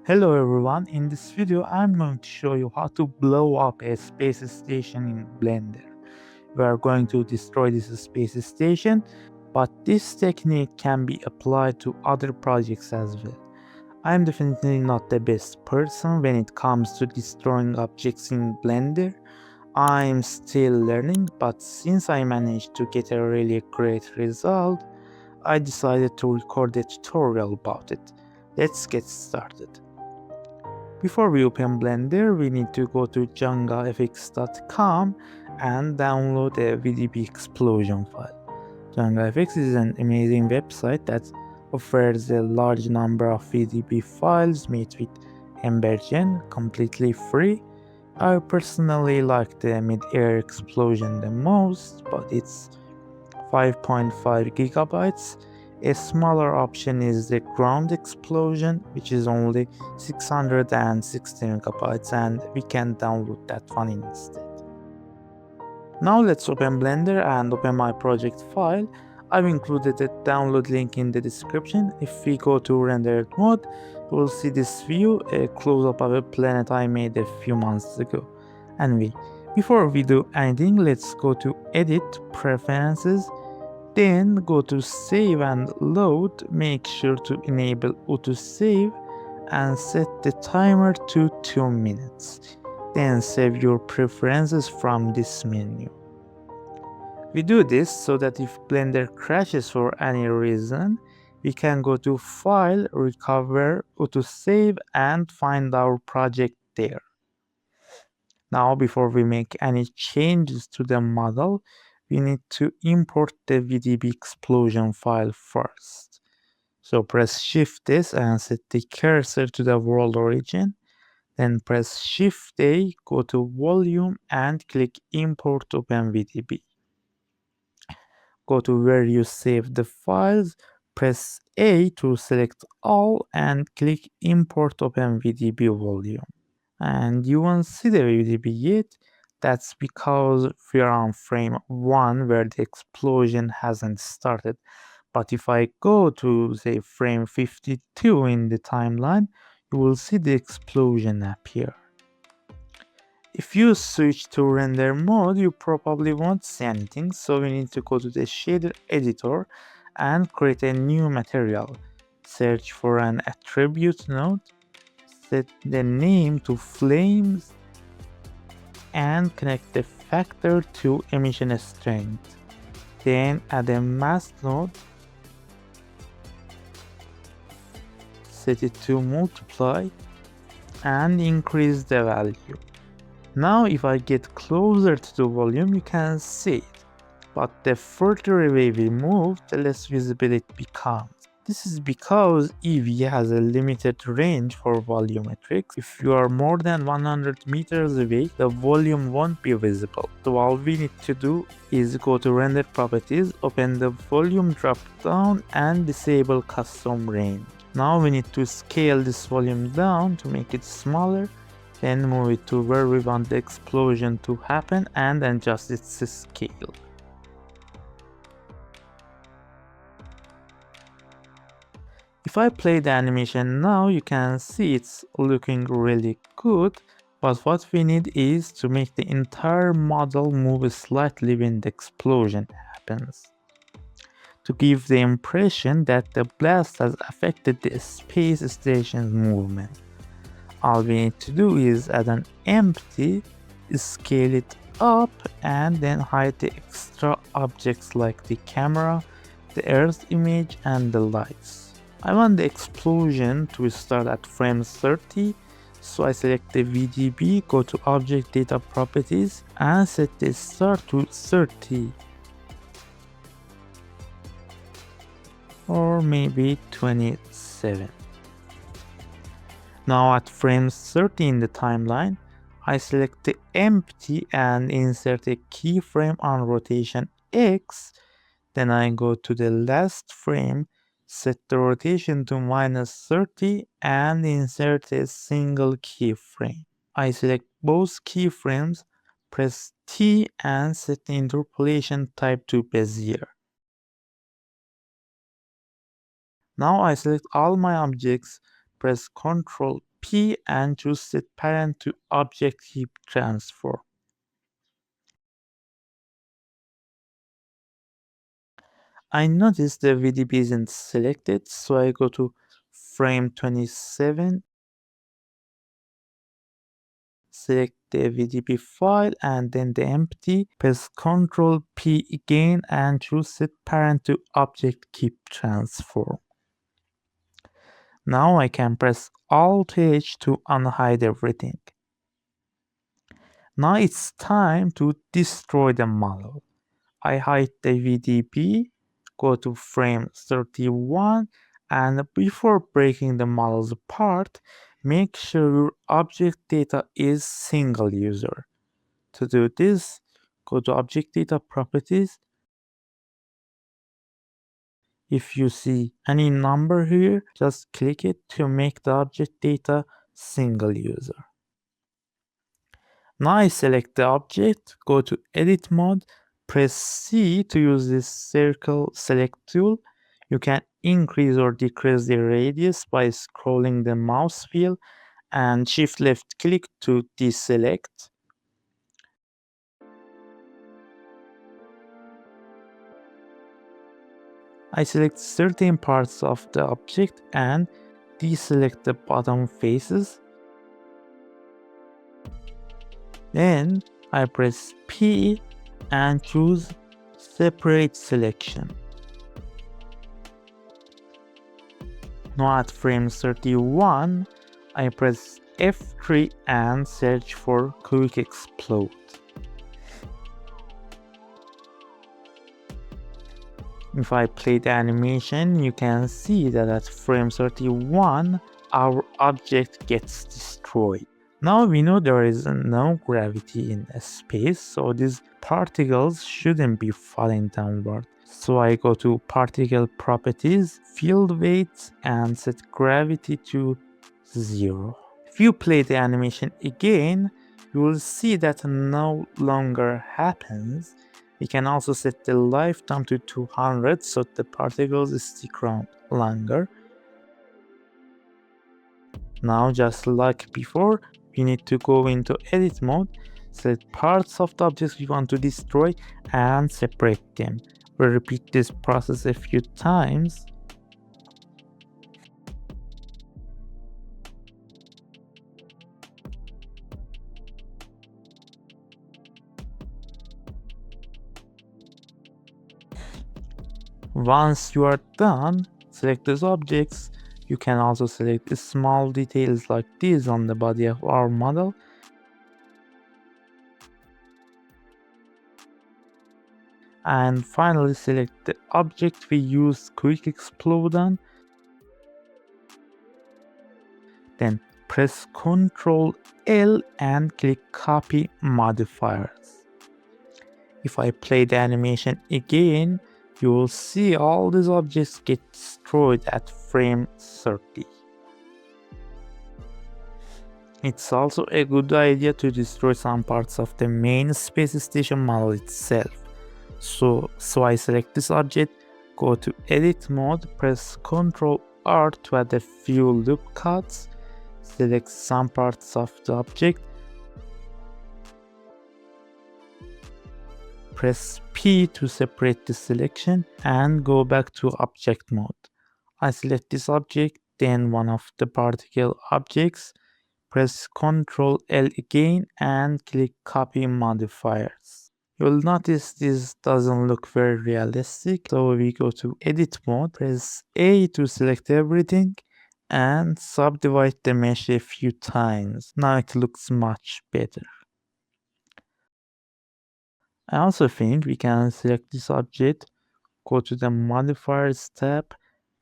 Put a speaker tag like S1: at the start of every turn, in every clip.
S1: Hello everyone, in this video I'm going to show you how to blow up a space station in Blender. We are going to destroy this space station, but this technique can be applied to other projects as well. I'm definitely not the best person when it comes to destroying objects in Blender. I'm still learning, but since I managed to get a really great result, I decided to record a tutorial about it. Let's get started. Before we open Blender, we need to go to jangaFx.com and download a VDB explosion file. jangaFx is an amazing website that offers a large number of VDB files made with Embergen completely free. I personally like the mid-air explosion the most, but it's 5.5 gigabytes. A smaller option is the ground explosion, which is only 616 megabytes, and we can download that one instead. Now let's open Blender and open my project file. I've included a download link in the description. If we go to rendered mode, we'll see this view, a close-up of a planet I made a few months ago. Before we do anything, let's go to Edit, Preferences, then go to Save and Load. Make sure to enable AutoSave and set the timer to 2 minutes. Then save your preferences from this menu. We do this so that if Blender crashes for any reason, we can go to File, Recover, AutoSave and find our project there. Now, before we make any changes to the model, we need to import the VDB explosion file first. So press Shift S and set the cursor to the world origin. Then press Shift A, go to Volume and click Import OpenVDB. Go to where you saved the files, press A to select all and click Import OpenVDB Volume. And you won't see the VDB yet. That's because we are on frame 1 where the explosion hasn't started. But if I go to say frame 52 in the timeline, you will see the explosion appear. If you switch to render mode, you probably won't see anything, so we need to go to the shader editor and create a new material. Search for an attribute node, set the name to flames, and connect the factor to emission strength. Then add a mask node, set it to multiply, and increase the value. Now if I get closer to the volume, you can see it, but the further away we move, the less visible it becomes. This is because EV has a limited range for volumetrics. If you are more than 100 meters away, the volume won't be visible. So all we need to do is go to Render Properties, open the Volume drop down and disable Custom Range. Now we need to scale this volume down to make it smaller, then move it to where we want the explosion to happen and adjust its scale. If I play the animation now, you can see it's looking really good, but what we need is to make the entire model move slightly when the explosion happens, to give the impression that the blast has affected the space station's movement. All we need to do is add an empty, scale it up, and then hide the extra objects like the camera, the earth image, and the lights. I want the explosion to start at frame 30, so I select the VDB, go to Object Data Properties, and set the start to 30. Or maybe 27. Now at frame 30 in the timeline, I select the empty and insert a keyframe on rotation X. Then I go to the last frame, set the rotation to -30 and insert a single keyframe. I select both keyframes, press T and set the interpolation type to Bezier. Now I select all my objects, press Ctrl P and choose Set Parent to Object Heap Transform. I noticed the VDB isn't selected, so I go to frame 27, select the VDB file and then the empty, press Ctrl P again and choose Set Parent to Object Heap Transform. Now I can press Alt H to unhide everything. Now it's time to destroy the model. I hide the VDB, go to frame 31, and before breaking the models apart, make sure your object data is single user. To do this, go to Object Data Properties. If you see any number here, just click it to make the object data single user. Now I select the object, go to Edit Mode, press C to use this circle select tool. You can increase or decrease the radius by scrolling the mouse wheel and shift left click to deselect. I select certain parts of the object and deselect the bottom faces. Then I press P and choose Separate Selection. Now at frame 31, I press F3 and search for Quick Explode. If I play the animation, you can see that at frame 31, our object gets destroyed. Now we know there is no gravity in space, so these particles shouldn't be falling downward. So I go to Particle Properties, Field Weights, and set Gravity to 0. If you play the animation again, you will see that no longer happens. We can also set the lifetime to 200 so the particles stick around longer. Now, just like before, we need to go into Edit Mode, select parts of the objects we want to destroy and separate them. We'll repeat this process a few times. Once you are done, select those objects. You can also select the small details like this on the body of our model. And finally select the object we use Quick Explode on. Then press Ctrl L and click Copy Modifiers. If I play the animation again, you will see all these objects get destroyed at frame 30. It's also a good idea to destroy some parts of the main space station model itself. So I select this object, go to Edit Mode, press Ctrl R to add a few loop cuts, select some parts of the object, press P to separate the selection and go back to Object Mode. I select this object, then one of the particle objects, press Ctrl L again and click Copy Modifiers. You'll notice this doesn't look very realistic, so we go to Edit Mode, press A to select everything and subdivide the mesh a few times. Now it looks much better. I also think we can select this object, go to the Modifiers tab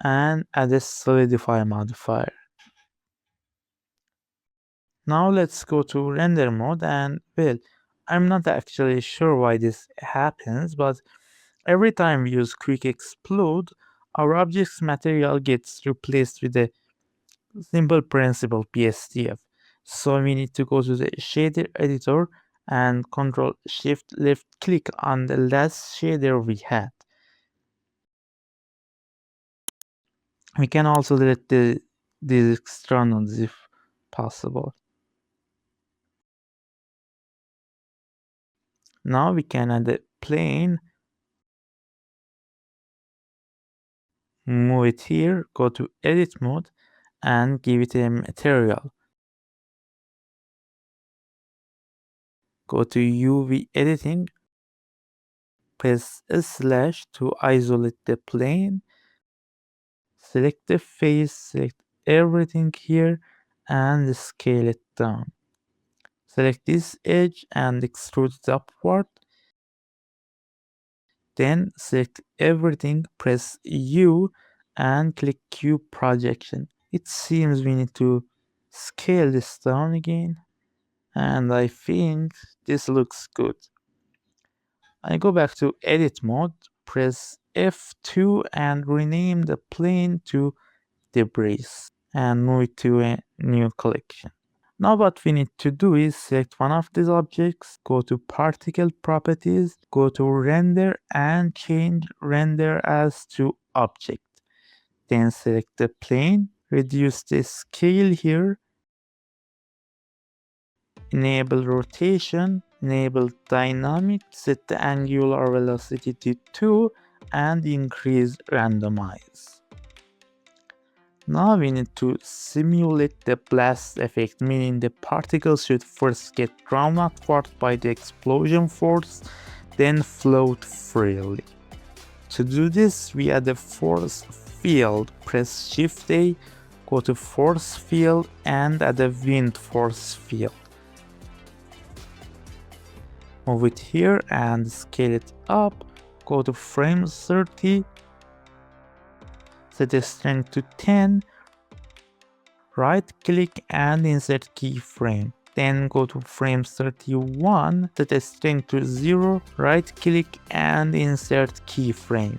S1: and add a Solidify modifier. Now let's go to Render Mode and, well, I'm not actually sure why this happens, but every time we use Quick Explode, our object's material gets replaced with a simple principle BSDF. So we need to go to the shader editor and Ctrl Shift left click on the last shader we had. We can also delete these externals if possible. Now we can add a plane, move it here, go to edit mode, and give it a material. Go to UV editing, press slash to isolate the plane, select the face, select everything here, and scale it down. Select this edge and extrude it upward. Then select everything, press U, and click Cube Projection. It seems we need to scale this down again, and I think this looks good. I go back to edit mode, press F2 and rename the plane to debris and move it to a new collection. Now what we need to do is select one of these objects, go to particle properties, go to render and change render as to object. Then select the plane, reduce the scale here, enable rotation, enable dynamic, set the angular velocity to 2 and increase randomize. Now we need to simulate the blast effect, meaning the particles should first get drawn upward by the explosion force, then float freely. To do this, we add a force field, press Shift A, go to force field and add a wind force field. Move it here and scale it up, go to frame 30, set the strength to 10, right click and insert keyframe. Then go to frame 31, set the strength to 0, right click and insert keyframe.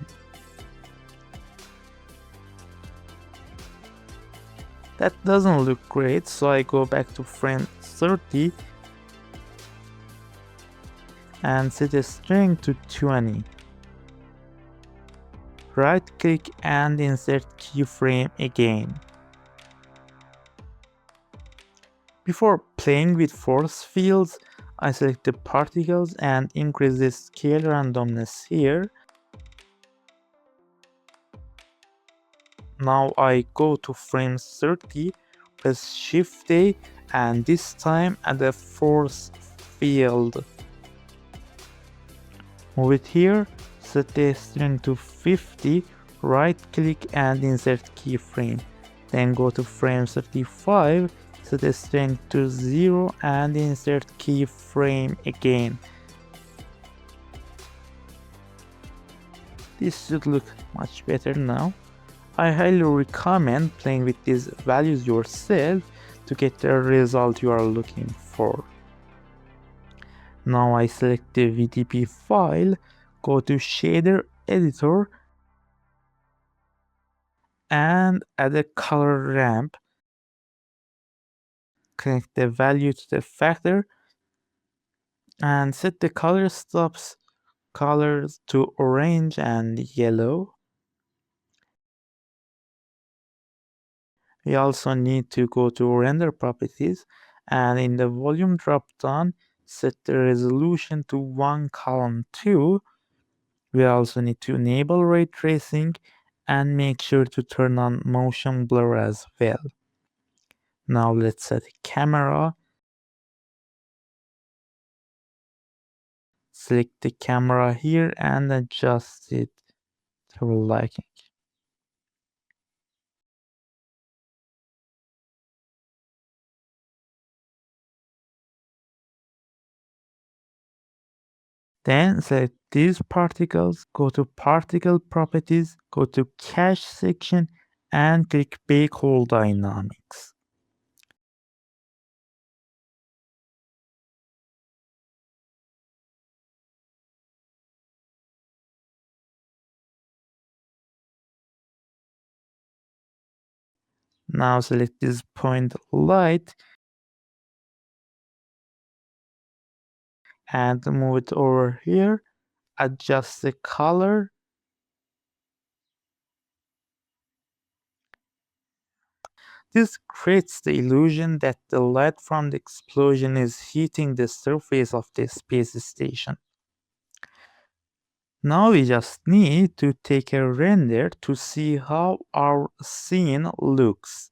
S1: That doesn't look great, so I go back to frame 30 and set the strength to 20. Right click and insert keyframe again. Before playing with force fields, I select the particles and increase the scale randomness here. Now I go to frame 30, press Shift A, and this time add a force field. Move it here, set the strength to 50, right click and insert keyframe. Then go to frame 35, set the strength to 0 and insert keyframe again. This should look much better now. I highly recommend playing with these values yourself to get the result you are looking for. Now I select the VDP file, go to shader editor and add a color ramp. Connect the value to the factor and set the color stops colors to orange and yellow. We also need to go to render properties and in the volume drop down set the resolution to 1:2. We also need to enable ray tracing and make sure to turn on motion blur as well. Now let's set a camera. Select the camera here and adjust it to your liking. Then select these particles, go to particle properties, go to cache section and click bake hole dynamics. Now select this point light and move it over here. Adjust the color. This creates the illusion that the light from the explosion is hitting the surface of the space station. Now we just need to take a render to see how our scene looks.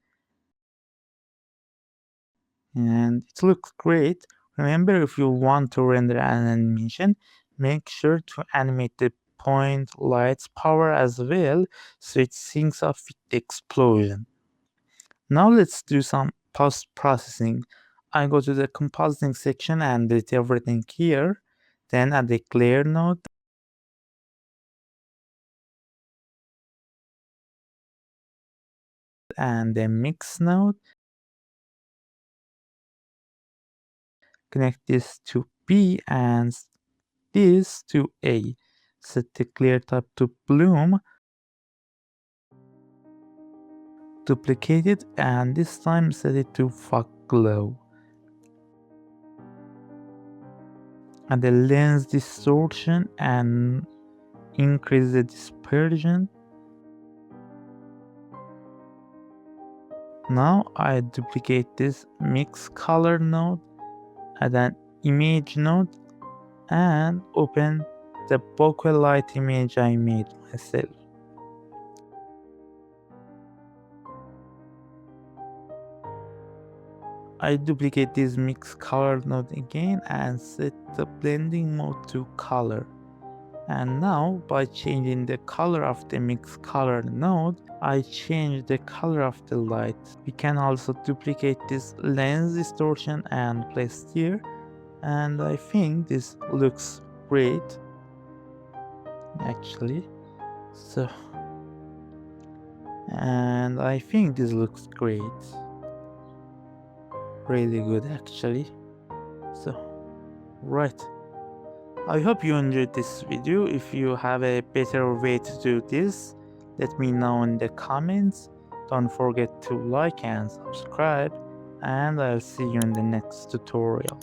S1: And it looks great. Remember, if you want to render an animation, make sure to animate the point light's power as well so it syncs up with the explosion. Now let's do some post-processing. I go to the compositing section and delete everything here. Then add a clear node and a mix node. Connect this to B and this to A. Set the clear type to bloom. Duplicate it and this time set it to fog glow. Add the lens distortion and increase the dispersion. Now I duplicate this mix color node, add an image node, and open the bokeh light image I made myself. I duplicate this mix color node again and set the blending mode to color. And now by changing the color of the mix color node, I change the color of the light. We can also duplicate this lens distortion and place here, and I think this looks great actually. And I think this looks great, really good actually. Right, I hope you enjoyed this video. If you have a better way to do this, let me know in the comments. Don't forget to like and subscribe, and I'll see you in the next tutorial.